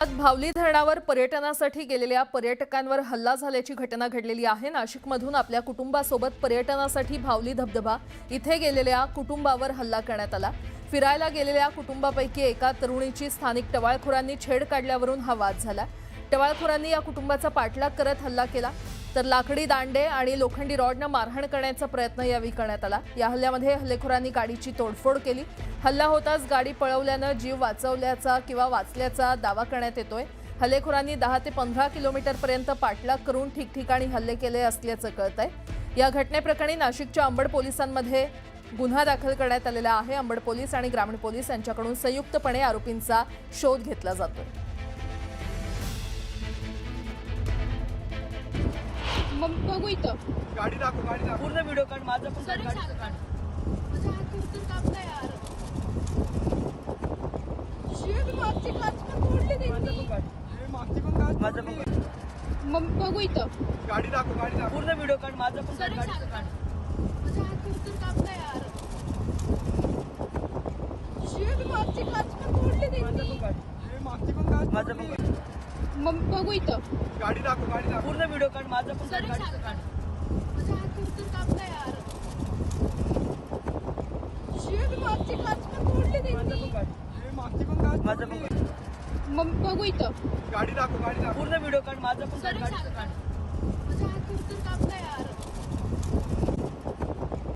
भावली धरणावर पर्यटनासाठी गेलेल्या पर्यटकांवर हल्ला झाल्याची घटना घडलेली आहे। नाशिकमधून आपल्या कुटुंबासोबत पर्यटनासाठी भावली धबधबा इथे गेलेल्या कुटुंबावर हल्ला करण्यात आला। फिरायला गेलेल्या कुटुंबापैकी एका तरुणीची स्थानिक टवाळखोरांनी छेड काढल्यावरून हा वाद झाला। टवाळखोरांनी या कुटुंबाचा पाठलाग करत हल्ला केला, तर लाकडी दांडे आणि लोखंडी रॉडने मारहाण करण्याचा प्रयत्न यावेळी करण्यात आला। या हल्ल्यामध्ये हल्लेखोरांनी गाडीची तोडफोड केली। हल्ला होताच गाडी पळवल्याने जीव वाचवल्याचा किंवा वाचल्याचा दावा करण्यात येतोय। हल्लेखोरांनी 10 ते 15 किलोमीटरपर्यंत पाठलाग करून ठिकठिकाणी हल्ले केले असल्याचं कळतंय। या घटनेप्रकरणी नाशिकच्या अंबड पोलिसांमध्ये गुन्हा दाखल करण्यात आलेला आहे। अंबड पोलीस आणि ग्रामीण पोलीस यांच्याकडून संयुक्तपणे आरोपींचा शोध घेतला जातोय। मग बघू इथं गाडी दाखव पूर्ण व्हिडिओ काढ माझा पण काढ गाडीचं काढ माझा हात उतर कापला यार शेट मागची काच पण तोडली त्यांनी मागची पण काढ माझा पण मग बघू इथं गाडी दाखव पूर्ण व्हिडिओ काढ माझा पण काढ गाडीचं काढ माझा हात उतर कापला यार शेट मागची काच पण तोडली त्यांनी मागची पण काढ माझा पण मग बघू इथं गाडी दाखव पूर्ण व्हिडिओ काढ माझा पण काढ गाडीचं काढ माझा हात उतर कापला यार शेट मागची काच पण तोडली त्यांनी मागची पण काढ माझा पण मग बघू इथं गाडी दाखव पूर्ण व्हिडिओ काढ माझा पण काढ गाडीचं काढ माझा हात उतर कापला यार